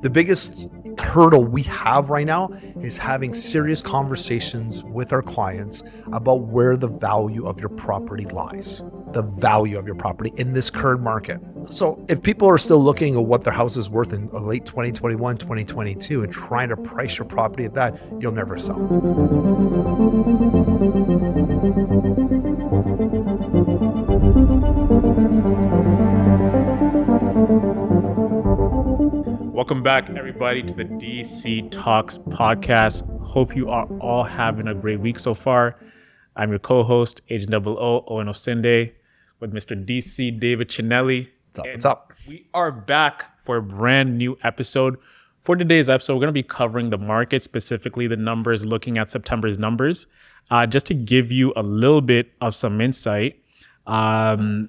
The biggest hurdle we have right now is having serious conversations with our clients about where the value of your property lies, the value of your property in this current market. So if people are still looking at what their house is worth in late 2021, 2022, and trying to price your property at that, you'll never sell. Welcome back, everybody, to the DC Talks podcast. Hope you are all having a great week so far. I'm your co-host, Agent O Owen Osinde, with Mr. DC David Chinelli. What's up? We are back for a brand new episode. For today's episode, we're going to be covering the market, specifically the numbers, looking at September's numbers. Just to give you a little bit of some insight, there's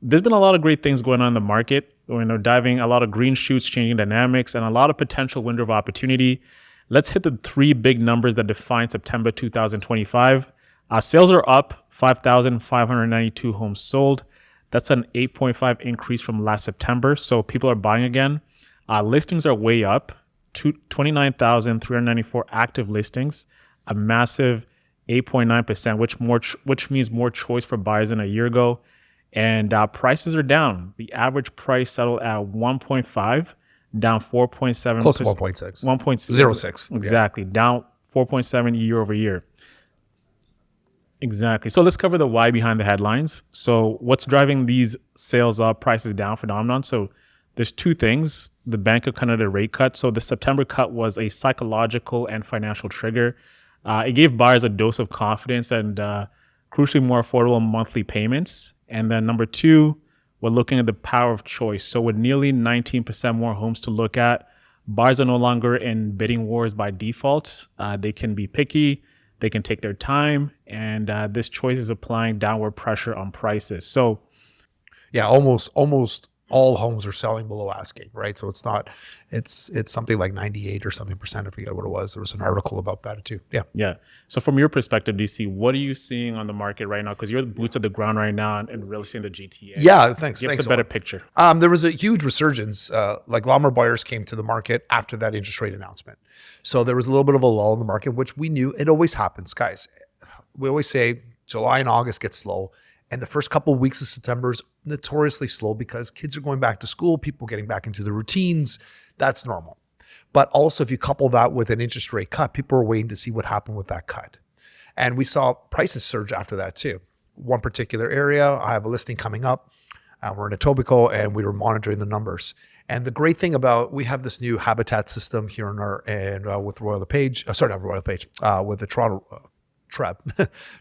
been a lot of great things going on in the market. Diving a lot of green shoots, changing dynamics, and a lot of potential window of opportunity. Let's hit the three big numbers that define September 2025. Sales are up, 5,592 homes sold. That's an 8.5 increase from last September. So people are buying again. Listings are way up, 29,394 active listings, a massive 8.9%, which means more choice for buyers than a year ago. And prices are down. The average price settled at 1.5, down 4.7. Close to 1.6. 1.06. Exactly. Yeah. Down 4.7 year over year. Exactly. So let's cover the why behind the headlines. So what's driving these sales up, prices down phenomenon? So there's two things. The Bank of Canada rate cut. So the September cut was a psychological and financial trigger. It gave buyers a dose of confidence and crucially more affordable monthly payments. And then number two, we're looking at the power of choice. So with nearly 19% more homes to look at, buyers are no longer in bidding wars by default. They can be picky, they can take their time, and this choice is applying downward pressure on prices. So yeah, almost all homes are selling below asking, right? So it's something like 98 or something percent. I forget what it was. There was an article about that too. Yeah. So from your perspective, DC, what are you seeing on the market right now? Because you're the boots on the ground right now and really seeing the GTA. Yeah, thanks. Give us a better picture. There was a huge resurgence. Like a lot more buyers came to the market after that interest rate announcement. So there was a little bit of a lull in the market, which we knew it always happens, guys. We always say July and August get slow. And the first couple of weeks of September is notoriously slow because kids are going back to school, people getting back into the routines. That's normal. But also if you couple that with an interest rate cut, people are waiting to see what happened with that cut. And we saw prices surge after that too. One particular area, I have a listing coming up. We're in Etobicoke and we were monitoring the numbers. And the great thing about, we have this new habitat system here with the Toronto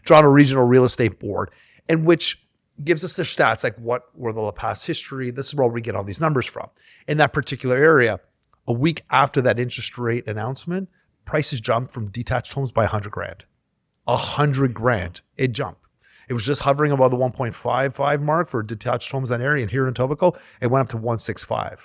Toronto Regional Real Estate Board, and which gives us their stats, like what were the past history. This is where we get all these numbers from. In that particular area, a week after that interest rate announcement, prices jumped from detached homes by $100,000. $100,000, it jumped. It was just hovering above the 1.55 mark for detached homes in that area. And here in Etobicoke, it went up to 1.65,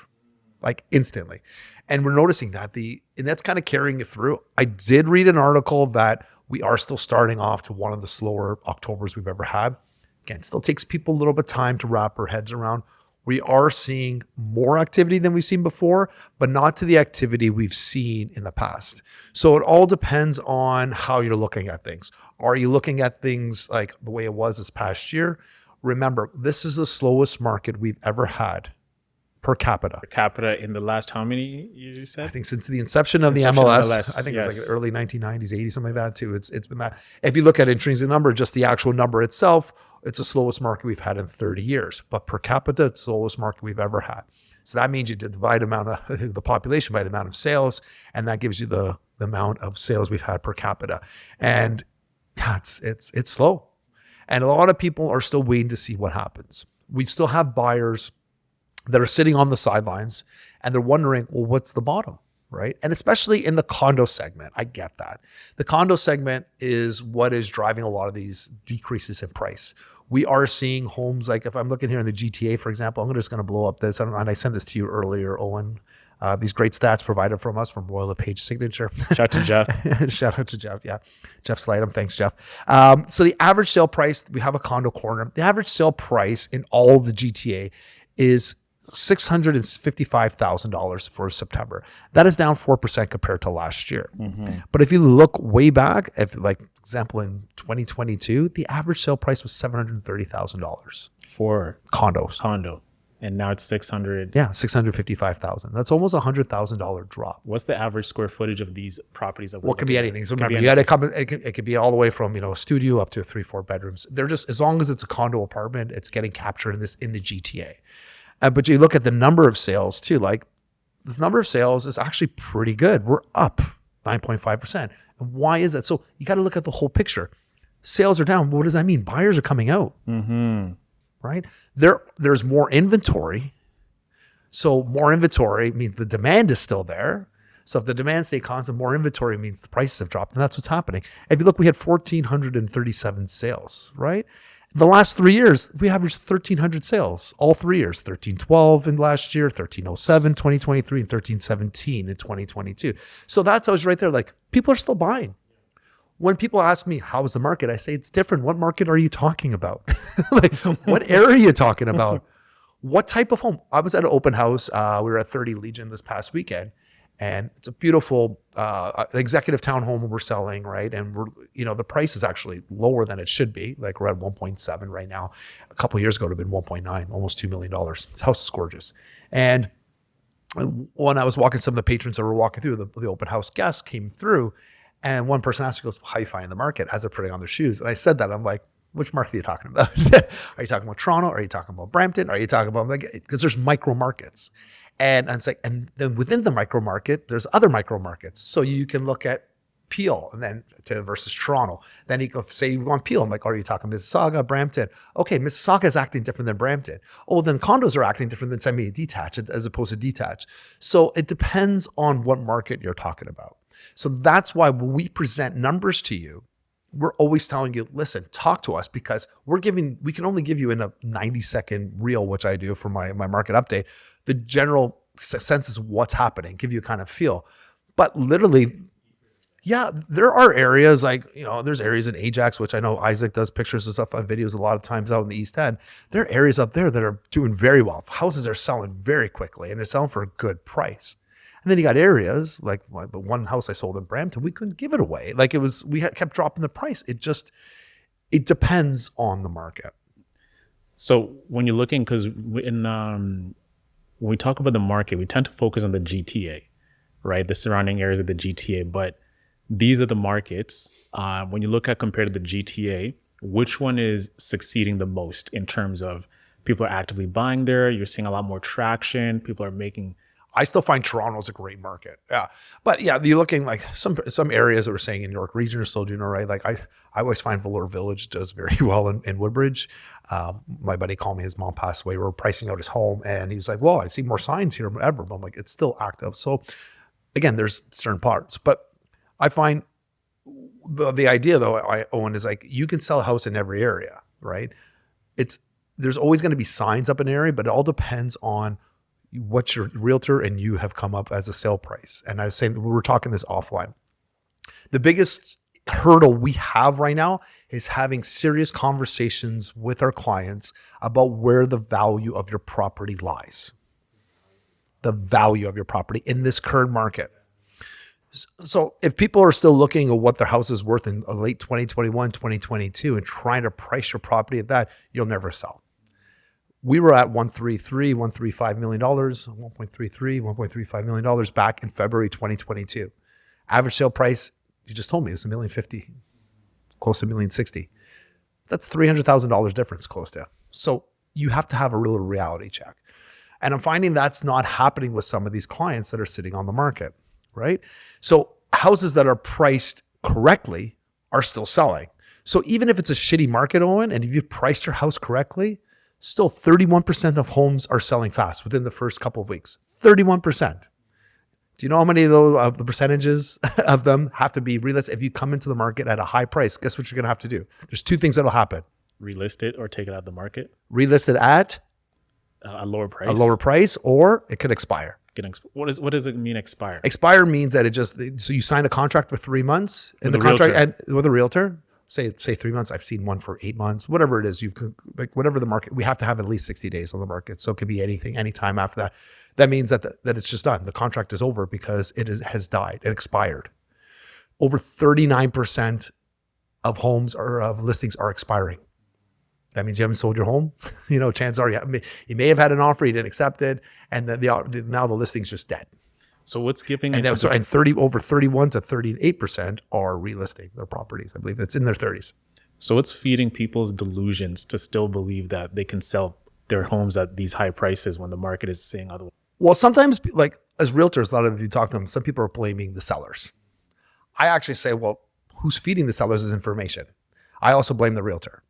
like instantly. And we're noticing that and that's kind of carrying it through. I did read an article that we are still starting off to one of the slower Octobers we've ever had. Again, still takes people a little bit of time to wrap their heads around. We are seeing more activity than we've seen before, but not to the activity we've seen in the past. So it all depends on how you're looking at things. Are you looking at things like the way it was this past year? Remember, this is the slowest market we've ever had per capita. Per capita in the last how many years you said? I think since the inception of the MLS, I think it was like early 1990s, 80s, something like that too. It's been that. If you look at intrinsic number, just the actual number itself, it's the slowest market we've had in 30 years. But per capita, it's the slowest market we've ever had. So that means you divide the population by the amount of sales, and that gives you the amount of sales we've had per capita. And it's slow. And a lot of people are still waiting to see what happens. We still have buyers that are sitting on the sidelines and they're wondering, well, what's the bottom, right? And especially in the condo segment, I get that. The condo segment is what is driving a lot of these decreases in price. We are seeing homes, like if I'm looking here in the GTA, for example, I'm just going to blow up this. And I sent this to you earlier, Owen. These great stats provided from us from Royal LePage Signature. Shout out to Jeff. Shout out to Jeff. Yeah. Jeff Slidham. Thanks, Jeff. So the average sale price, we have a condo corner. The average sale price in all of the GTA is $655,000 for September. That is down 4% compared to last year. But if you look way back, if like example in 2022, the average sale price was $730,000 for condos. condo, and now it's 600. Yeah, 655,000. That's almost $100,000 drop. What's the average square footage of these properties? That Well, it could be anything. So remember, you had to come. It could be all the way from a studio up to 3-4 bedrooms. They're just, as long as it's a condo apartment, it's getting captured in the GTA. But you look at the number of sales too. Like this number of sales is actually pretty good. We're up 9.5%. And why is that? So you got to look at the whole picture. Sales are down. What does that mean? Buyers are coming out. Right? There's more inventory. So more inventory means the demand is still there. So if the demand stays constant, more inventory means the prices have dropped, and that's what's happening. If you look, we had 1,437 sales, right? The last 3 years, we averaged 1,300 sales, all 3 years, 1,312 in last year, 1,307, 2023, and 1,317 in 2022. So that tells you right there, like people are still buying. When people ask me, how's the market? I say, it's different. What market are you talking about? Like, what area are you talking about? What type of home? I was at an open house. We were at 30 Legion this past weekend, and it's a beautiful executive townhome we're selling, right? And the price is actually lower than it should be. Like we're at 1.7 right now. A couple of years ago, it would have been 1.9, almost $2 million. This house is gorgeous. And when I was walking, some of the patrons that were walking through, the open house guests came through, and one person asked, goes, how are you finding the market as they're putting on their shoes? And I said that, I'm like, which market are you talking about? Are you talking about Toronto? Are you talking about Brampton? Are you talking about, like, because there's micro markets. And it's like, and then within the micro market, there's other micro markets. So you can look at Peel and then versus Toronto. Then you go say you want Peel. I'm like, are you talking Mississauga, Brampton? Okay, Mississauga is acting different than Brampton. Oh, then condos are acting different than semi-detached as opposed to detached. So it depends on what market you're talking about. So that's why when we present numbers to you, we're always telling you, listen, talk to us, because we can only give you in a 90-second reel, which I do for my market update, the general sense is what's happening, give you a kind of feel. But literally, yeah, there are areas like, there's areas in Ajax, which I know Isaac does pictures and stuff on videos a lot of times out in the East End. There are areas up there that are doing very well. Houses are selling very quickly and they're selling for a good price. And then you got areas like the one house I sold in Brampton, we couldn't give it away. Like kept dropping the price. It depends on the market. So when you're looking, because when we talk about the market, we tend to focus on the GTA, right? The surrounding areas of the GTA. But these are the markets. When you look at compared to the GTA, which one is succeeding the most in terms of people are actively buying there? You're seeing a lot more traction. People are making. I still find Toronto is a great market. Yeah. But yeah, you're looking like some areas that we're saying in York Region are still doing all right. Like I always find Valor Village does very well in Woodbridge. My buddy called me, his mom passed away. We were pricing out his home and he was like, well, I see more signs here than ever. But I'm like, it's still active. So again, there's certain parts, but I find the idea though, Owen, is like, you can sell a house in every area, right? There's always going to be signs up in an area, but it all depends on what your realtor and you have come up as a sale price. And I was saying, we were talking this offline. The biggest hurdle we have right now is having serious conversations with our clients about where the value of your property lies. The value of your property in this current market. So if people are still looking at what their house is worth in late 2021, 2022, and trying to price your property at that, you'll never sell. We were at $1.35 million, $1.35 million back in February 2022. Average sale price, you just told me, it was $1,050,000, close to $1,060,000. That's $300,000 difference close to. So you have to have a real reality check. And I'm finding that's not happening with some of these clients that are sitting on the market, right? So houses that are priced correctly are still selling. So even if it's a shitty market, Owen, and if you've priced your house correctly, still 31% of homes are selling fast within the first couple of weeks. 31%. Do you know how many of the percentages of them have to be relisted? If you come into the market at a high price, guess what you're going to have to do? There's two things that'll happen. Relist it or take it out of the market? Relist it at a lower price. A lower price, or it could expire. What does it mean, expire? Expire means that so you sign a contract for 3 months in the contract with a realtor. say 3 months. I've seen one for 8 months, whatever it is. Whatever the market, we have to have at least 60 days on the market. So it could be anything, anytime after that. That means that it's just done. The contract is over because has died. It expired. Over 39% of homes or of listings are expiring. That means you haven't sold your home. Chances are you may have had an offer, you didn't accept it, and then now the listing's just dead. So what's giving and into and 31 to 38% are relisting their properties. I believe it's in their 30s. So what's feeding people's delusions to still believe that they can sell their homes at these high prices when the market is saying otherwise? Well, sometimes, like as realtors, a lot of you talk to them, some people are blaming the sellers. I actually say, well, who's feeding the sellers is information. I also blame the realtor.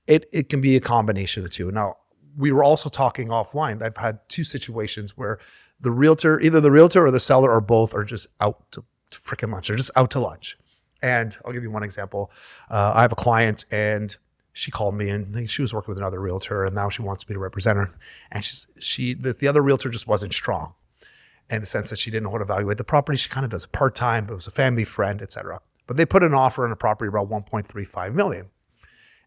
It can be a combination of the two. Now, we were also talking offline. I've had two situations where either the realtor or the seller or both are just out to freaking lunch. They're just out to lunch. And I'll give you one example. I have a client and she called me and she was working with another realtor and now she wants me to represent her. And the other realtor just wasn't strong in the sense that she didn't know how to evaluate the property. She kind of does it part-time, but it was a family friend, et cetera. But they put an offer on a property about $1.35 million.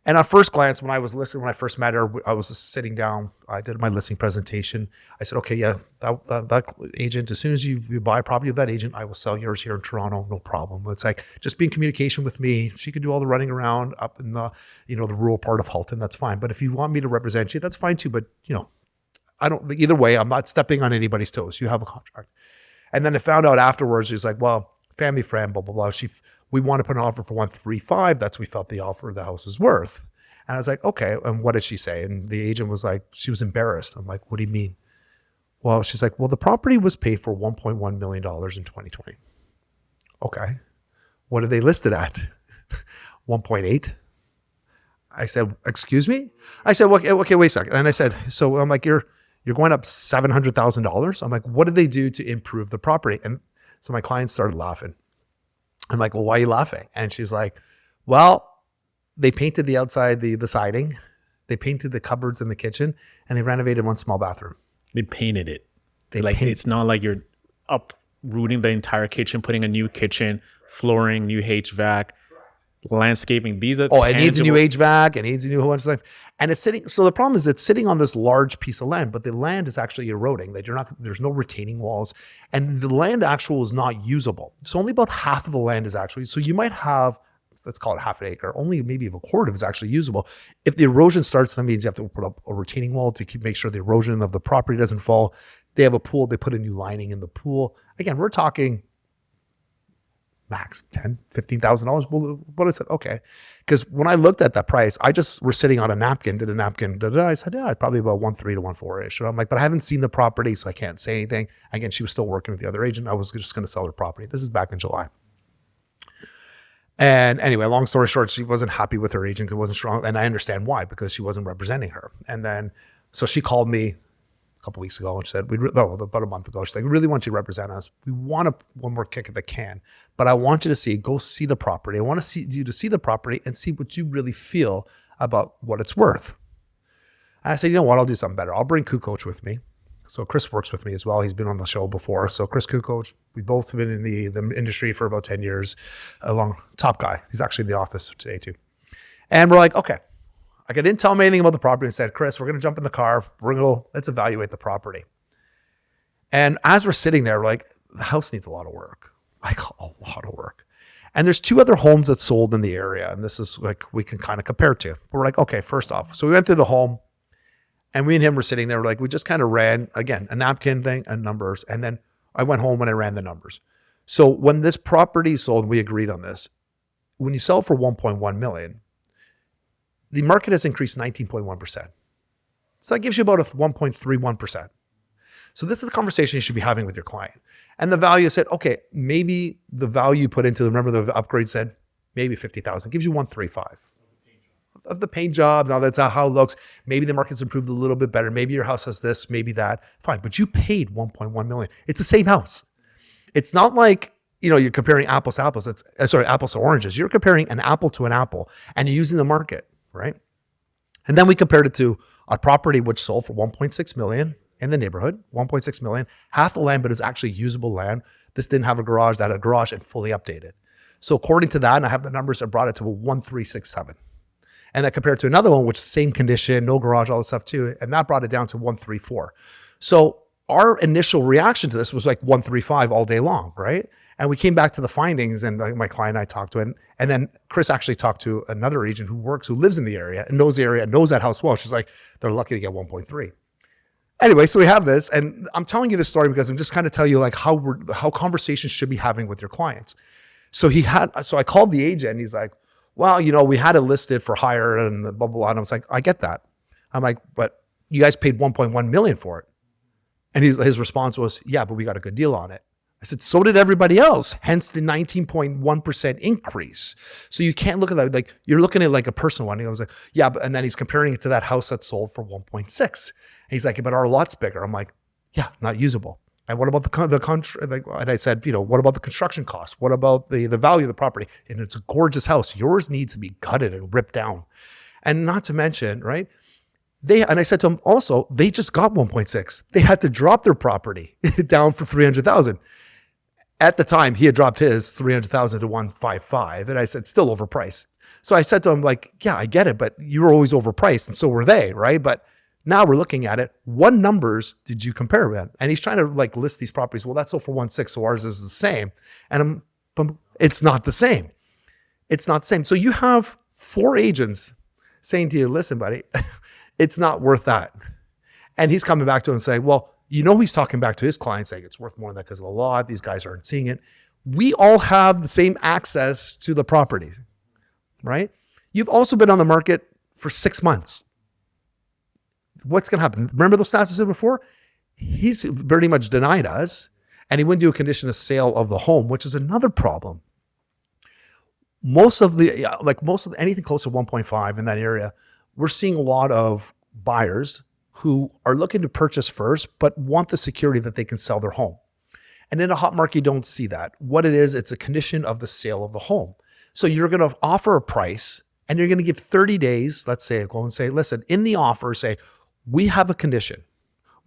And at first glance, when I was listening, when I first met her, I was just sitting down. I did my listing presentation. I said, okay, yeah, that agent, as soon as you buy a property of that agent, I will sell yours here in Toronto, no problem. It's like, just be in communication with me. She can do all the running around up in the rural part of Halton. That's fine. But if you want me to represent you, that's fine too. But, either way, I'm not stepping on anybody's toes. You have a contract. And then I found out afterwards, she's like, well, family friend, blah, blah, blah. We want to put an offer for 135. That's what we felt the offer of the house was worth. And I was like, okay. And what did she say? And the agent was like, she was embarrassed. I'm like, what do you mean? Well, she's like, well, the property was paid for $1.1 million in 2020. Okay. What did they list it at? 1.8. I said, excuse me? I said, okay, wait a second. And I said, so I'm like, you're going up $700,000. I'm like, what did they do to improve the property? And so my client started laughing. I'm like, well, why are you laughing? And she's like, well, they painted the outside, the siding. They painted the cupboards in the kitchen and they renovated one small bathroom. They painted it. It's not like you're uprooting the entire kitchen, putting a new kitchen, flooring, new HVAC, landscaping. These are it needs a new HVAC. It needs a new whole bunch of stuff. And it's sitting. So the problem is it's sitting on this large piece of land, but the land is actually eroding. There's no retaining walls, and the land actual is not usable. So only about half of the land is actually. So you might have, let's call it half an acre. Only maybe a quarter of it is actually usable. If the erosion starts, that means you have to put up a retaining wall to make sure the erosion of the property doesn't fall. They have a pool. They put a new lining in the pool. Again, we're talking max $10,000-$15,000. Well, what I said, okay. Because when I looked at that price, we're sitting on a napkin, did a napkin, I said, yeah, probably about 1.3 to 1.4-ish. And I'm like, but I haven't seen the property, so I can't say anything. Again, she was still working with the other agent. I was just going to sell her property. This is back in July. And anyway, long story short, she wasn't happy with her agent. It wasn't strong. And I understand why, because she wasn't representing her. And then, so she called me a couple weeks ago and said, about a month ago, she's like, we really want you to represent us. We want one more kick at the can, but I want you to go see the property. I want you to see the property and see what you really feel about what it's worth. And I said, you know what? I'll do something better. I'll bring Coach with me. So Chris works with me as well. He's been on the show before. So Chris Coach, we both have been in the industry for about 10 years. Top guy. He's actually in the office today too. And we're like, okay. I didn't tell him anything about the property and said, Chris, we're going to jump in the car. Let's evaluate the property. And as we're sitting there, we're like, the house needs a lot of work, like a lot of work. And there's two other homes that sold in the area. And this is like, we can kind of compare to. But we're like, okay, first off. So we went through the home and we and him were sitting there. We're like, we just kind of ran, again, a napkin thing and numbers. And then I went home and I ran the numbers. So when this property sold, we agreed on this. When you sell for $1.1 million, the market has increased 19.1%. So that gives you about a 1.31%. So this is the conversation you should be having with your client. And the value said, okay, maybe the value put into, remember the upgrade said, maybe 50,000, gives you 135 of the paint job. Now that's how it looks. Maybe the market's improved a little bit better. Maybe your house has this, maybe that. Fine, but you paid 1.1 million. It's the same house. It's not like, you're comparing apples to apples. Apples to oranges. You're comparing an apple to an apple and you're using the market. Right. And then we compared it to a property which sold for 1.6 million in the neighborhood, 1.6 million, half the land, but it's actually usable land. This didn't have a garage, that had a garage and fully updated. So according to that, and I have the numbers, I brought it to a 1,367. And that compared to another one, which same condition, no garage, all this stuff too. And that brought it down to 134. So our initial reaction to this was like 135 all day long, right? And we came back to the findings, and my client and I talked to it. And then Chris actually talked to another agent who lives in the area and knows the area and knows that house well. She's like, they're lucky to get 1.3. Anyway, so we have this, and I'm telling you this story because I'm just kind of tell you like how conversations should be having with your clients. So I called the agent, and he's like, well, we had it listed for hire and blah, blah, blah. And I was like, I get that. I'm like, but you guys paid 1.1 million for it. And his response was, yeah, but we got a good deal on it. I said, so did everybody else, hence the 19.1% increase. So you can't look at that like you're looking at like a personal one. He was like, yeah, and then he's comparing it to that house that sold for 1.6. And he's like, but our lot's bigger. I'm like, yeah, not usable. And what about the country? And I said, what about the construction costs? What about the value of the property? And it's a gorgeous house. Yours needs to be gutted and ripped down. And not to mention, right? And I said to him also, they just got 1.6. They had to drop their property down for 300,000. At the time, he had dropped his 300,000 to 155, and I said, still overpriced. So I said to him, like, yeah, I get it, but you were always overpriced, and so were they, right? But now we're looking at it. What numbers did you compare with? And he's trying to like list these properties. Well, that's sold for 1.6, so ours is the same. And it's not the same. It's not the same. So you have 4 agents saying to you, listen, buddy, it's not worth that. And he's coming back to him and saying, well, he's talking back to his clients saying it's worth more than that because of the law. These guys aren't seeing it. We all have the same access to the properties, right? You've also been on the market for 6 months. What's going to happen? Remember those stats I said before? He's pretty much denied us, and he wouldn't do a condition of sale of the home, which is another problem. Most of anything close to 1.5 in that area, we're seeing a lot of buyers who are looking to purchase first, but want the security that they can sell their home. And in a hot market, you don't see that. What it is, it's a condition of the sale of the home. So you're going to offer a price, and you're going to give 30 days, let's say, go and say, listen, in the offer, say, we have a condition.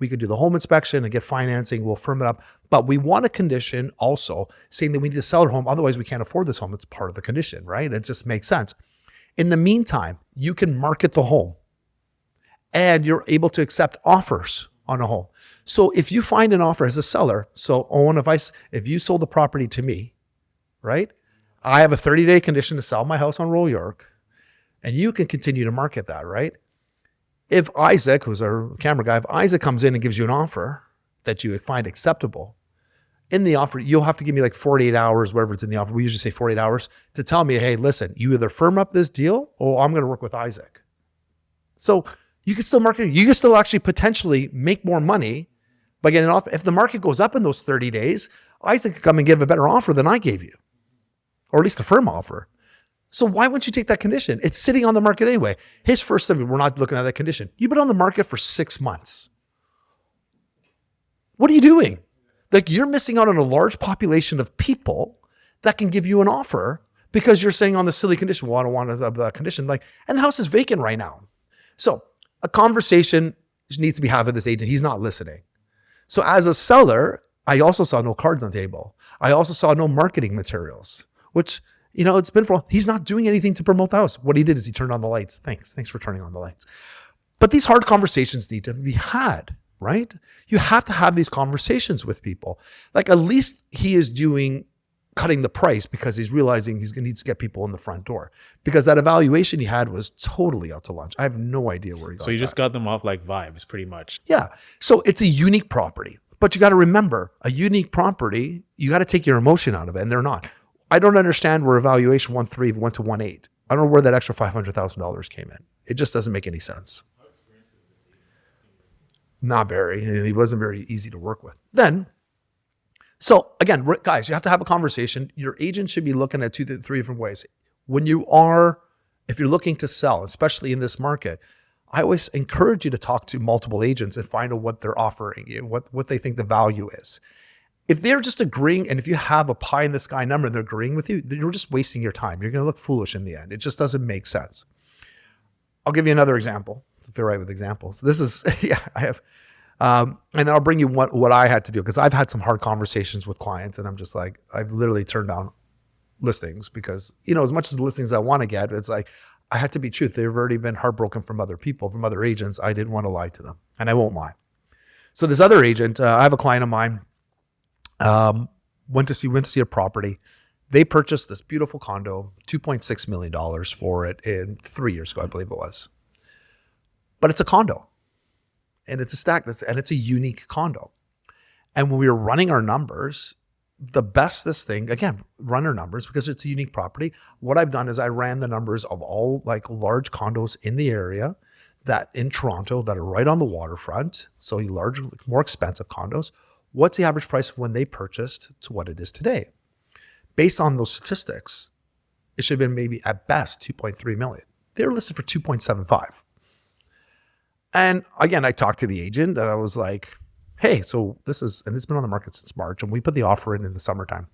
We could do the home inspection and get financing, we'll firm it up, but we want a condition also saying that we need to sell our home, otherwise we can't afford this home. It's part of the condition, right? It just makes sense. In the meantime, you can market the home, and you're able to accept offers on a home. So if you find an offer as a seller, so Owen, if you sold the property to me, right? I have a 30-day condition to sell my house on Royal York, and you can continue to market that, right? If Isaac, who's our camera guy, if Isaac comes in and gives you an offer that you find acceptable, in the offer, you'll have to give me like 48 hours, whatever it's in the offer. We usually say 48 hours to tell me, hey, listen, you either firm up this deal or I'm going to work with Isaac. So you can still market. You can still actually potentially make more money by getting an offer. If the market goes up in those 30 days, Isaac could come and give a better offer than I gave you, or at least a firm offer. So why wouldn't you take that condition? It's sitting on the market anyway. His first thing, we're not looking at that condition. You've been on the market for 6 months. What are you doing? Like, you're missing out on a large population of people that can give you an offer because you're saying on the silly condition, well, I don't want that condition. And the house is vacant right now. So a conversation needs to be had with this agent. He's not listening. So as a seller, I also saw no cards on the table. I also saw no marketing materials, which, it's been he's not doing anything to promote the house. What he did is he turned on the lights. Thanks for turning on the lights. But these hard conversations need to be had, right? You have to have these conversations with people. Like, at least he is cutting the price because he's realizing he's going to need to get people in the front door, because that evaluation he had was totally out to lunch. I have no idea where he got. So you just got them off like vibes pretty much. Yeah. So it's a unique property, but you got to remember, a unique property, you got to take your emotion out of it, and they're not. I don't understand where evaluation 1.3 went to 1.8. I don't know where that extra $500,000 came in. It just doesn't make any sense. Not very. And he wasn't very easy to work with. So again, guys, you have to have a conversation. Your agent should be looking at 2 to 3 different ways. If you're looking to sell, especially in this market, I always encourage you to talk to multiple agents and find out what they're offering you, what they think the value is. If they're just agreeing, and if you have a pie in the sky number and they're agreeing with you, then you're just wasting your time. You're going to look foolish in the end. It just doesn't make sense. I'll give you another example. I feel right with examples. This is, I have, and I'll bring you what I had to do, because I've had some hard conversations with clients, and I'm just like, I've literally turned down listings because, as much as the listings I want to get, it's like, I had to be truth. They've already been heartbroken from other people, from other agents. I didn't want to lie to them, and I won't lie. So this other agent, I have a client of mine, went to see a property. They purchased this beautiful condo, $2.6 million for it in 3 years ago, I believe it was. But it's a condo, and it's a stack, and it's a unique condo. And when we were running our numbers, the best this thing, again, run our numbers because it's a unique property. What I've done is I ran the numbers of all like large condos in the area that in Toronto that are right on the waterfront. So large, more expensive condos. What's the average price of when they purchased to what it is today? Based on those statistics, it should have been maybe at best 2.3 million. They were listed for 2.75. And again, I talked to the agent and I was like, hey, so it's been on the market since March, and we put the offer in the summertime.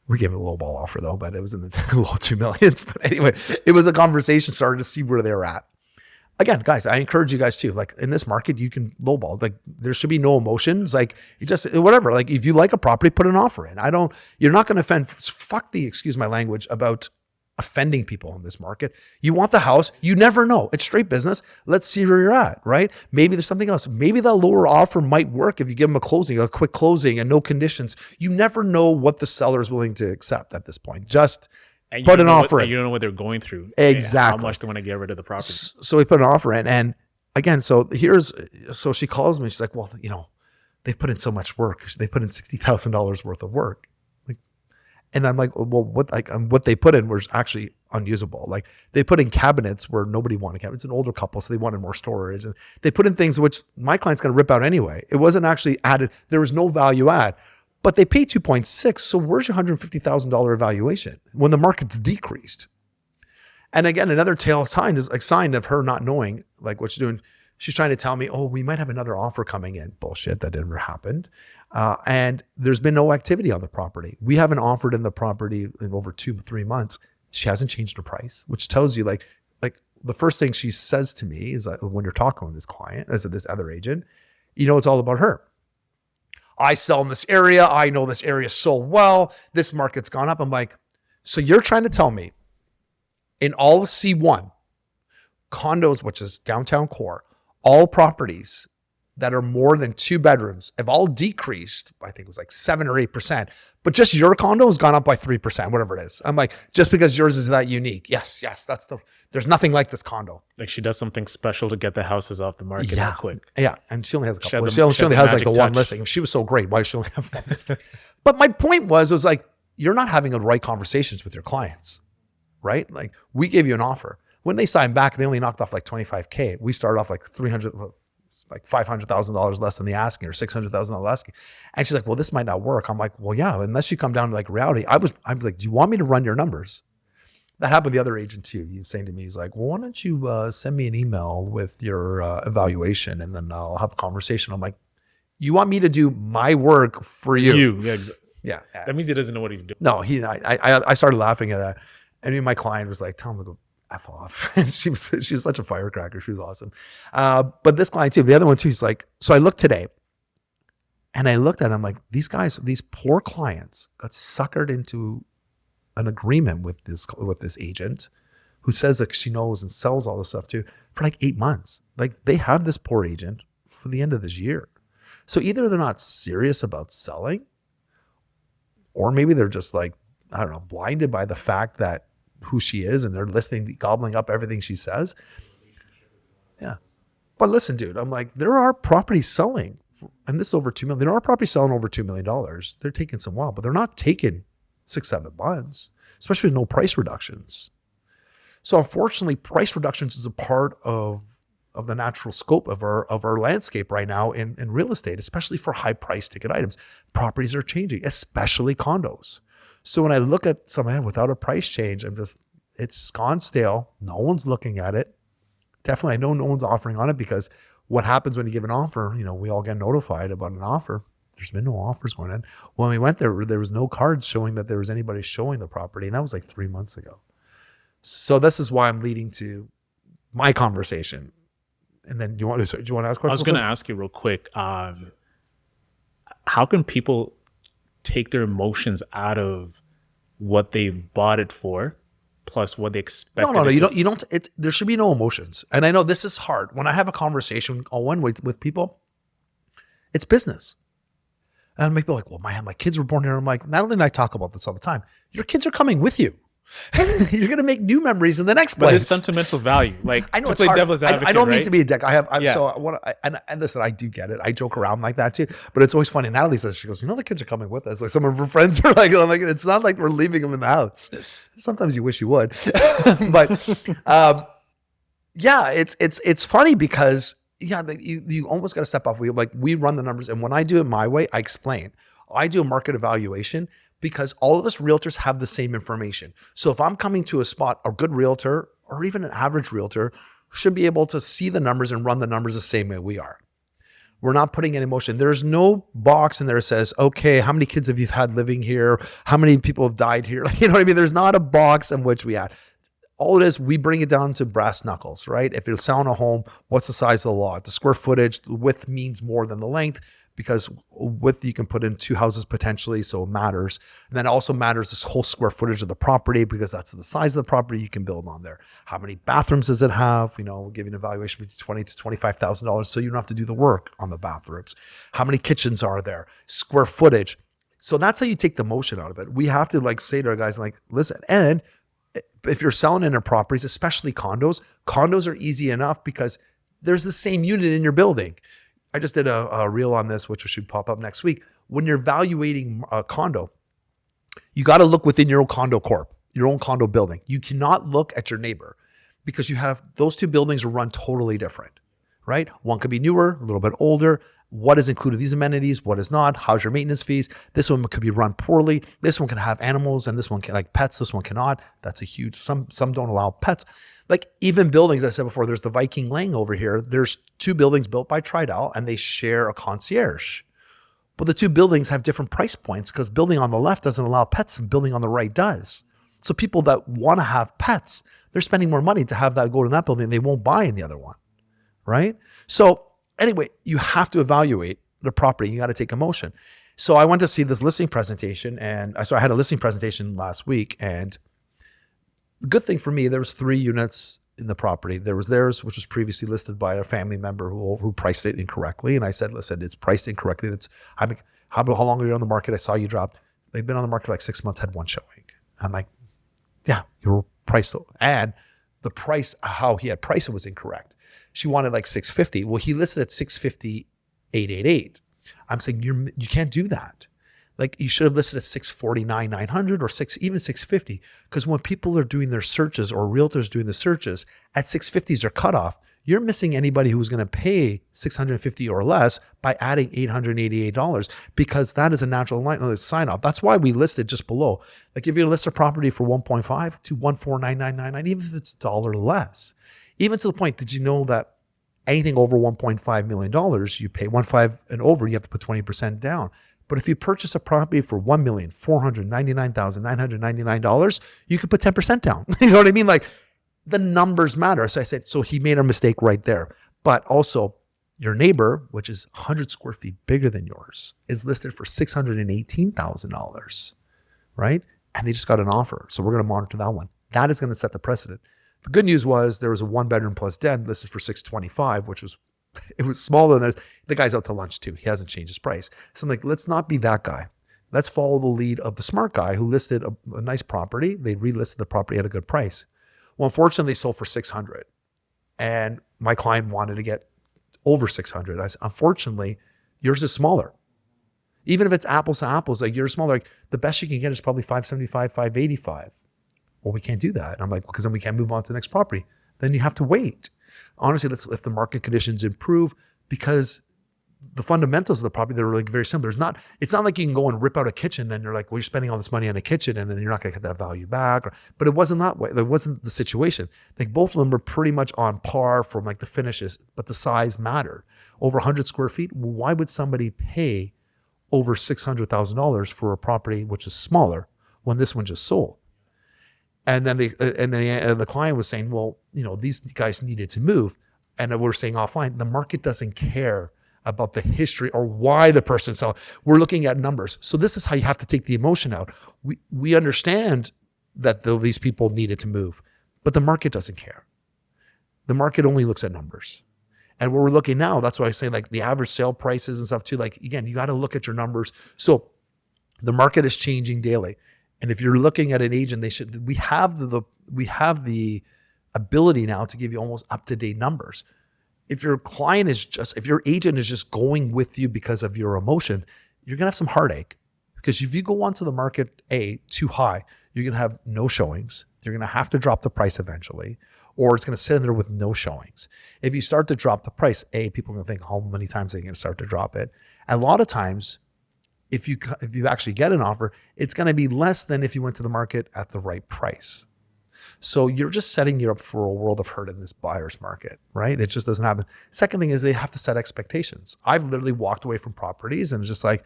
We gave it a low ball offer though, but it was in the low 2 millions. But anyway, it was a conversation started to see where they're at. Again, guys, I encourage you guys too. Like in this market, you can lowball. Like there should be no emotions. Like you just whatever. Like if you like a property, put an offer in. You're not going to offend. Fuck the excuse my language about offending people in this market. You want the house. You never know. It's straight business. Let's see where you're at, right? Maybe there's something else. Maybe that lower offer might work if you give them a quick closing and no conditions. You never know what the seller is willing to accept at this point. Just put an offer in. You don't know what they're going through. Exactly. How much they want to get rid of the property. So we put an offer in. And again, so she calls me. She's like, well, they've put in so much work. They put in $60,000 worth of work. And I'm like, well, what they put in was actually unusable. Like they put in cabinets where nobody wanted cabinets. It's an older couple, so they wanted more storage. And they put in things which my client's going to rip out anyway. It wasn't actually added. There was no value add, but they paid 2.6. So where's your $150,000 evaluation when the market's decreased? And again, another tail sign is like sign of her not knowing like what she's doing. She's trying to tell me, oh, we might have another offer coming in. Bullshit, that never happened. And there's been no activity on the property. We haven't offered in the property in over 2-3 months. She hasn't changed her price, which tells you like the first thing she says to me is when you're talking with this client, as this other agent, it's all about her. I sell in this area. I know this area so well. This market's gone up. I'm like, so you're trying to tell me in all of C1 condos, which is downtown core, all properties that are more than 2 bedrooms have all decreased, I think it was like 7 or 8%, but just your condo has gone up by 3%, whatever it is. I'm like, just because yours is that unique. Yes, there's nothing like this condo. Like she does something special to get the houses off the market that quick. Yeah, and she only has a couple. She only has like the one listing. If she was so great, why does she only have one listing? But my point was like, you're not having the right conversations with your clients, right? Like we gave you an offer. When they signed back, they only knocked off like $25,000. We started off like $500,000 less than the asking or $600,000 asking. And she's like, well, this might not work. I'm like, well, yeah, unless you come down to like reality. I'm like, do you want me to run your numbers? That happened with the other agent too. He was saying to me, he's like, well, why don't you send me an email with your evaluation and then I'll have a conversation. I'm like, you want me to do my work for you? Yeah. That means he doesn't know what he's doing. No, I started laughing at that. And my client was like, tell him to go F off. And she was such a firecracker. She was awesome. But this client too, the other one too, he's like, so I looked today and I looked at him like, these poor clients got suckered into an agreement with this agent who says that she knows and sells all this stuff too for like 8 months. Like they have this poor agent for the end of this year. So either they're not serious about selling or maybe they're just like, I don't know, blinded by the fact that who she is and they're listening, gobbling up everything she says. Yeah. But listen, dude, I'm like, there are properties selling and this is over 2 million. There are properties selling over $2 million. They're taking some while, but they're not taking 6-7 months, especially with no price reductions. So unfortunately, price reductions is a part of the natural scope of our landscape right now in real estate, especially for high price ticket items. Properties are changing, especially condos. So when I look at something without a price change, it's gone stale. No one's looking at it. Definitely, I know no one's offering on it because what happens when you give an offer, we all get notified about an offer. There's been no offers going in. When we went there was no cards showing that there was anybody showing the property. And that was like 3 months ago. So this is why I'm leading to my conversation. And then do you want to ask questions? I was going to ask you real quick. How can people take their emotions out of what they bought it for plus what they expected. No. You don't. There should be no emotions. And I know this is hard. When I have a conversation with people, it's business. And maybe like, well, my kids were born here. I'm like, Natalie and I talk about this all the time. Your kids are coming with you. You're going to make new memories in the next place. But there's sentimental value. Like, I know to it's play hard. devil's advocate, I don't mean right? to be a dick. Yeah. So and listen, I do get it. I joke around like that too. But it's always funny. Natalie says, she goes, the kids are coming with us. Like some of her friends are like, I'm like, it's not like we're leaving them in the house. Sometimes you wish you would. But yeah, it's funny because you almost got to step off. We run the numbers, and when I do it my way, I explain. I do a market evaluation because all of us realtors have the same information. So if I'm coming to a spot, a good realtor or even an average realtor should be able to see the numbers and run the numbers the same way we are. We're not putting any emotion. There's no box in there that says, okay, how many kids have you had living here? How many people have died here? You know what I mean? There's not a box in which we add. All it is, we bring it down to brass knuckles, right? If you're selling a home, what's the size of the lot? The square footage, the width means more than the length, because width you can put in 2 houses potentially, so it matters. And then it also matters this whole square footage of the property, because that's the size of the property you can build on there. How many bathrooms does it have? We'll give you an evaluation between $20,000 to $25,000, so you don't have to do the work on the bathrooms. How many kitchens are there? Square footage. So that's how you take the motion out of it. We have to say to our guys, listen, and if you're selling in our properties, especially condos are easy enough because there's the same unit in your building. I just did a reel on this, which should pop up next week. When you're evaluating a condo, you got to look within your own condo corp, your own condo building. You cannot look at your neighbor because you have those two buildings are run totally different, right? One could be newer, a little bit older. What is included these amenities? What is not? How's your maintenance fees? This one could be run poorly. This one can have animals, and this one can pets. This one cannot. That's a huge. Some don't allow pets. Even buildings, as I said before, there's the Viking Lane over here. There's 2 buildings built by Tridal, and they share a concierge. But the 2 buildings have different price points because building on the left doesn't allow pets, and building on the right does. So people that want to have pets, they're spending more money to have that go to that building. They won't buy in the other one, right? So anyway, you have to evaluate the property. You got to take emotion. So I went to see this listing presentation, and I had a listing presentation last week, and the good thing for me, there was 3 units in the property. There was theirs, which was previously listed by a family member who priced it incorrectly. And I said, listen, it's priced incorrectly. How long are you on the market? I saw you dropped. They've been on the market for 6 months, had 1 showing. I'm like, yeah, you were priced. And the price, how he had priced it was incorrect. She wanted $650. Well, he listed at $650,888. I'm saying you can't do that. You should have listed at $649,900 or even $650, because when people are doing their searches or realtors doing the searches at $650 is their cutoff, you're missing anybody who's going to pay $650 or less by adding $888, because that is a natural sign off. That's why we listed just below. If you list a property for 1.5 to 149,999, even if it's $1 less, even to the point, did you know that anything over $1.5 million, you pay 1.5 and over, you have to put 20% down. But if you purchase a property for $1,499,999, you could put 10% down. You know what I mean? The numbers matter. So I said, so he made a mistake right there. But also, your neighbor, which is 100 square feet bigger than yours, is listed for $618,000, right? And they just got an offer. So we're going to monitor that one. That is going to set the precedent. The good news was there was a 1-bedroom plus den listed for $625,000, which was smaller than the guy's out to lunch too. He hasn't changed his price. So I'm like, let's not be that guy. Let's follow the lead of the smart guy who listed a nice property. They relisted the property at a good price. Well, unfortunately, they sold for $600,000, and my client wanted to get over $600,000. I said, unfortunately, yours is smaller. Even if it's apples to apples, you're smaller. The best you can get is probably $575,000, $585,000. Well, we can't do that. And I'm like, because then we can't move on to the next property. Then you have to wait. Honestly, if the market conditions improve, because the fundamentals of the property, they're very similar. It's not like you can go and rip out a kitchen, then you're like, well, you're spending all this money on a kitchen and then you're not going to get that value back. But it wasn't that way. That wasn't the situation. Both of them were pretty much on par from the finishes, but the size mattered. Over 100 square feet, why would somebody pay over $600,000 for a property which is smaller when this one just sold? And then the client was saying, well, these guys needed to move. And we're saying offline, the market doesn't care about the history or why the person's selling. We're looking at numbers. So this is how you have to take the emotion out. We understand that these people needed to move, but the market doesn't care. The market only looks at numbers. And what we're looking now, that's why I say like the average sale prices and stuff too. Like, again, you got to look at your numbers. So the market is changing daily. And if you're looking at an agent, we have the ability now to give you almost up-to-date numbers. If your agent is just going with you because of your emotion, you're going to have some heartache. Because if you go onto the market, too high, you're going to have no showings. You're going to have to drop the price eventually, or it's going to sit in there with no showings. If you start to drop the price, people are going to think, how many times are you going to start to drop it? And a lot of times, if you actually get an offer, it's going to be less than if you went to the market at the right price. So you're just setting you up for a world of hurt in this buyer's market, right? It just doesn't happen. Second thing is they have to set expectations. I've literally walked away from properties and just like,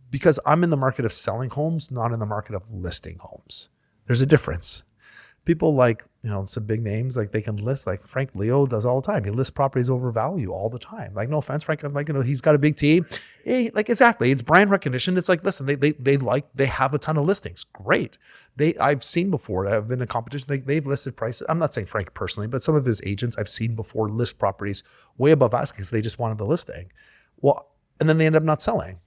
because I'm in the market of selling homes, not in the market of listing homes. There's a difference. People like, some big names, like they can list, like Frank Leo does all the time. He lists properties over value all the time. Like, no offense, Frank, like, he's got a big team. Like, exactly. It's brand recognition. It's like, listen, they have a ton of listings. Great. I've seen before, I've been in competition. They've listed prices. I'm not saying Frank personally, but some of his agents I've seen before list properties way above asking because they just wanted the listing. Well, and then they end up not selling.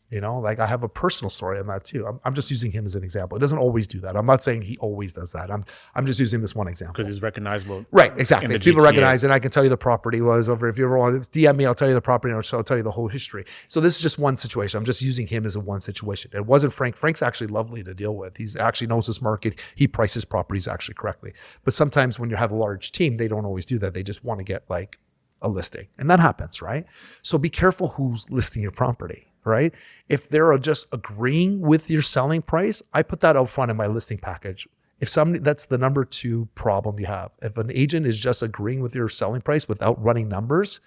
Like I have a personal story on that too. I'm just using him as an example. It doesn't always do that. I'm not saying he always does that. I'm just using this one example. Because he's recognizable. Right, exactly. If people recognize it, I can tell you the property was over. If you ever want to DM me, I'll tell you the property, or I'll tell you the whole history. So this is just one situation. I'm just using him as a one situation. It wasn't Frank. Frank's actually lovely to deal with. He's actually knows his market. He prices properties actually correctly. But sometimes when you have a large team, they don't always do that. They just want to get like a listing. And that happens, right? So be careful who's listing your property. Right? If they're just agreeing with your selling price, I put that out front in my listing package. If somebody, that's the number 2 problem you have. If an agent is just agreeing with your selling price without running numbers,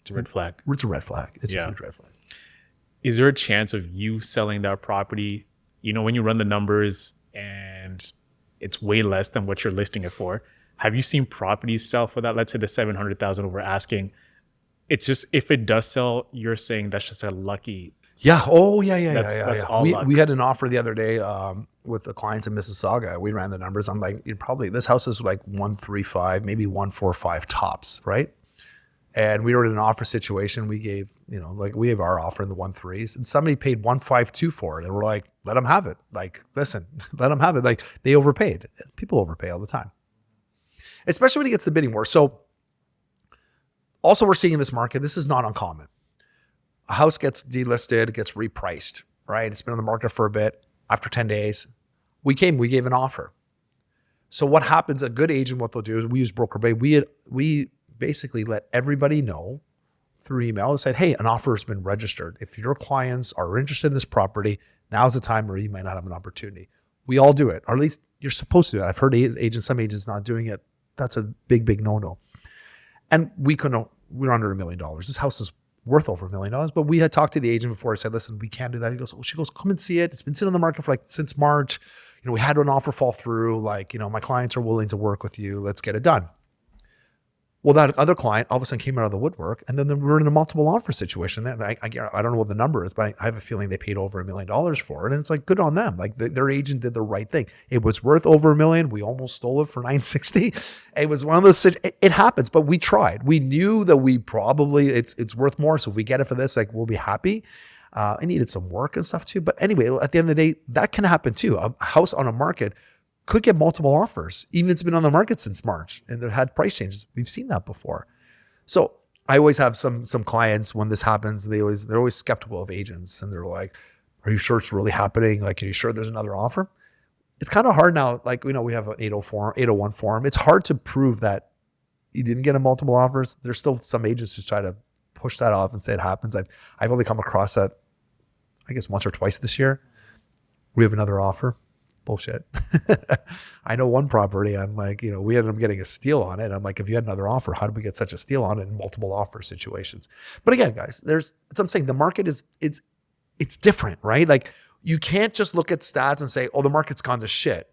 it's a red flag. It's a red flag. It's a huge red flag. Is there a chance of you selling that property, when you run the numbers and it's way less than what you're listing it for? Have you seen properties sell for that? Let's say the $700,000 over asking. It's just, if it does sell, you're saying that's just a lucky. Yeah. Oh, yeah. That's all luck. We had an offer the other day with the clients in Mississauga. We ran the numbers. I'm like, this house is like 135, maybe 145 tops, right? And we were in an offer situation. We gave, we have our offer in the 1.3s, and somebody paid 152 for it. And we're like, let them have it. Like, listen, let them have it. Like, they overpaid. People overpay all the time, especially when it gets to the bidding war. So also we're seeing in this market, this is not uncommon. A house gets delisted, gets repriced, right? It's been on the market for a bit. After 10 days, we gave an offer. So what happens, a good agent, what they'll do is we use Broker Bay. We basically let everybody know through email and said, hey, an offer has been registered. If your clients are interested in this property, now's the time where you might not have an opportunity. We all do it, or at least you're supposed to do it. I've heard some agents not doing it. That's a big, big no-no. And we're under $1 million. This house is worth over $1 million, but we had talked to the agent before. I said, listen, we can't do that. She goes, come and see it. It's been sitting on the market for since March. We had an offer fall through. My clients are willing to work with you. Let's get it done. Well, that other client all of a sudden came out of the woodwork, and then we're in a multiple offer situation. I don't know what the number is, but I have a feeling they paid over $1 million for it. And it's like, good on them. Their agent did the right thing. It was worth over $1 million. We almost stole it for $960. It was one of those, it happens, but we tried. We knew that we probably, it's worth more. So if we get it for this, we'll be happy. I needed some work and stuff too. But anyway, at the end of the day, that can happen too. A house on a market could get multiple offers, even if it's been on the market since March and they've had price changes. We've seen that before. So I always have some clients when this happens, they're always skeptical of agents, and they're like, are you sure it's really happening? Are you sure there's another offer? It's kind of hard now. We have an 801 form. It's hard to prove that you didn't get a multiple offers. There's still some agents who try to push that off and say it happens. I've only come across that, I guess, once or twice this year. We have another offer. Bullshit. I know one property, I'm like, we ended up getting a steal on it. I'm like, if you had another offer, how did we get such a steal on it in multiple offer situations? But again, guys, that's what I'm saying. The market it's different, right? You can't just look at stats and say, oh, the market's gone to shit.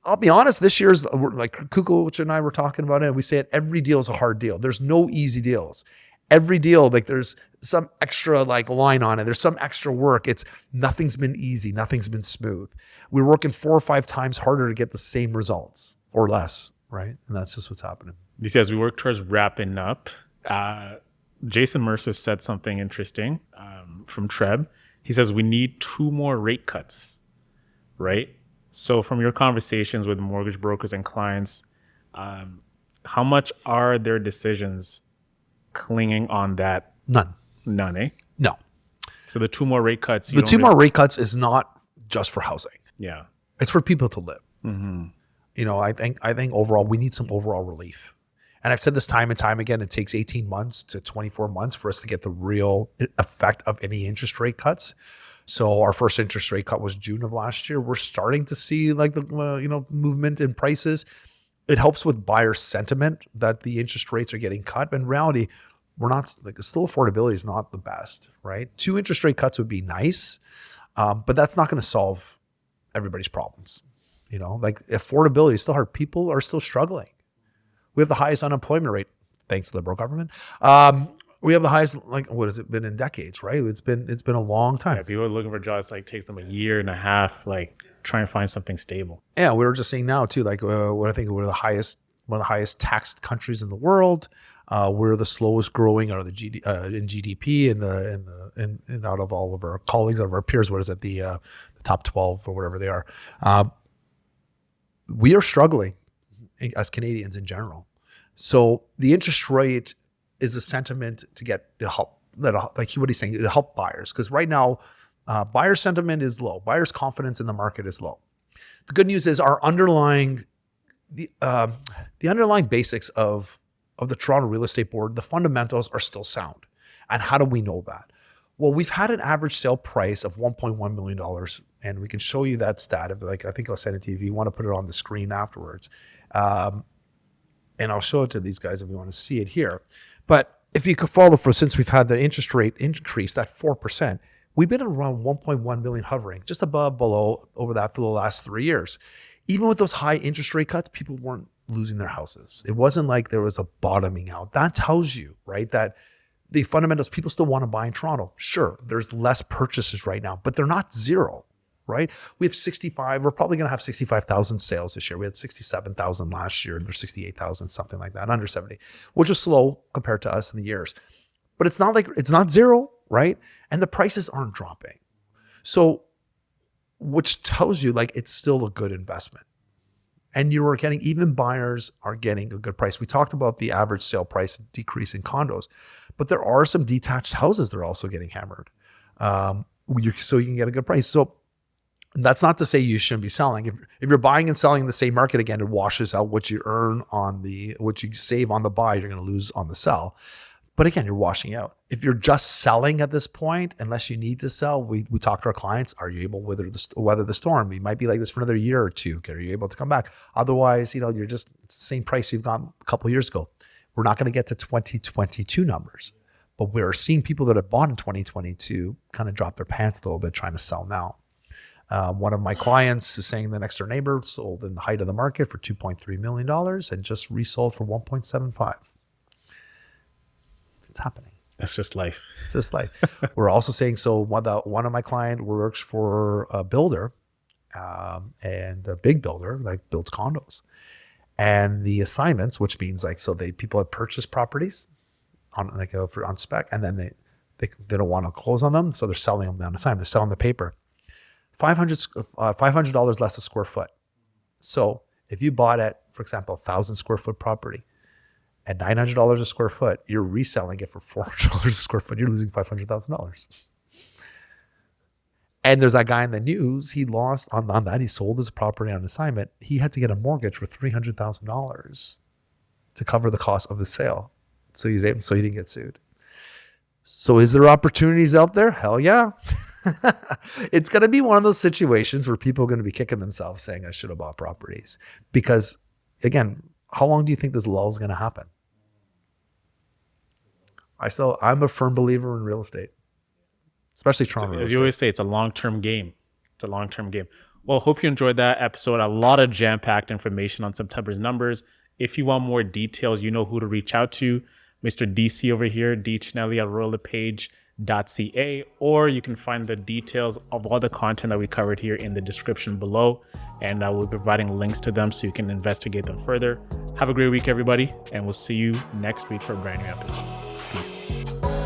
I'll be honest, this year's like Kukoc and I were talking about it, and we say it, every deal is a hard deal. There's no easy deals. Every deal, like there's some extra like line on it. There's some extra work. Nothing's been easy. Nothing's been smooth. We're working 4 or 5 times harder to get the same results or less, right? And that's just what's happening. He says we work towards wrapping up. Jason Mercer said something interesting from Treb. He says we need 2 more rate cuts, right? So from your conversations with mortgage brokers and clients, how much are their decisions clinging on that? None, eh? No. So the 2 more rate cuts. The 2 more rate cuts is not just for housing. Yeah. It's for people to live. Mm-hmm. You know, I think overall we need some overall relief. And I've said this time and time again, it takes 18 months to 24 months for us to get the real effect of any interest rate cuts. So our first interest rate cut was June of last year. We're starting to see like the movement in prices. It helps with buyer sentiment that the interest rates are getting cut. But in reality, we're not like still affordability is not the best, right? 2 interest rate cuts would be nice, but that's not going to solve everybody's problems. You know, like affordability is still hard. People are still struggling. We have the highest unemployment rate, thanks to the Liberal government. We have the highest, like, what has it been in decades, right? It's been a long time. Yeah, people are looking for jobs, like takes them a year and a half, like trying to find something stable. Yeah, we were just seeing now too, like what I think we're one of the highest taxed countries in the world. We're the slowest growing out of the in GDP and out of all of our colleagues, out of our peers. What is it, the top 12 or whatever they are? We are struggling as Canadians in general. So the interest rate is a sentiment to help, like what he's saying, to help buyers. Because right now, buyer sentiment is low. Buyers' confidence in the market is low. The good news is the underlying basics of the Toronto Real Estate Board, the fundamentals are still sound. And how do we know that? Well, we've had an average sale price of $1.1 million, and we can show you that stat. I think I'll send it to you if you want to put it on the screen afterwards. And I'll show it to these guys if you want to see it here. But if you could follow since we've had the interest rate increase, that 4%, we've been around 1.1 million hovering, just below over that for the last 3 years. Even with those high interest rate cuts, people weren't losing their houses. It wasn't like there was a bottoming out. That tells you, right, that the fundamentals, people still want to buy in Toronto. Sure, there's less purchases right now, but they're not zero, right? We have 65, we're probably going to have 65,000 sales this year. We had 67,000 last year and there's 68,000, something like that, under 70, which is slow compared to us in the years. But it's not zero, right? And the prices aren't dropping. So, which tells you like it's still a good investment. And even buyers are getting a good price. We talked about the average sale price decrease in condos, but there are some detached houses that are also getting hammered. So you can get a good price. So that's not to say you shouldn't be selling. If you're buying and selling in the same market, again, it washes out what you earn what you save on the buy, you're going to lose on the sell. But again, you're washing out. If you're just selling at this point, unless you need to sell, we talk to our clients, are you able to weather the storm? You might be like this for another year or two. Are you able to come back? Otherwise, it's the same price you've got a couple of years ago. We're not going to get to 2022 numbers, but we're seeing people that have bought in 2022 kind of drop their pants a little bit trying to sell now. One of my clients is saying the next door neighbor sold in the height of the market for $2.3 million and just resold for 1.75. It's happening. That's just life. It's just life. We're also saying, so one of my client works for a builder and a big builder, like builds condos. And the assignments, which means people have purchased properties on spec, and then they don't want to close on them. So they're selling them on assignment. They're selling the paper. $500 less a square foot. So if you bought at, for example, 1,000 square foot property, at $900 a square foot, you're reselling it for $400 a square foot. You're losing $500,000. And there's that guy in the news. He lost on that. He sold his property on assignment. He had to get a mortgage for $300,000 to cover the cost of the sale. So he didn't get sued. So is there opportunities out there? Hell yeah. It's going to be one of those situations where people are going to be kicking themselves saying, I should have bought properties. Because again, how long do you think this lull is going to happen? I'm a firm believer in real estate, especially Toronto. As you always say, it's a long-term game. It's a long-term game. Well, hope you enjoyed that episode. A lot of jam-packed information on September's numbers. If you want more details, you know who to reach out to. Mr. DC over here, dchinelli at royallepage.ca, or you can find the details of all the content that we covered here in the description below, and I will be providing links to them so you can investigate them further. Have a great week, everybody, and we'll see you next week for a brand new episode. Peace.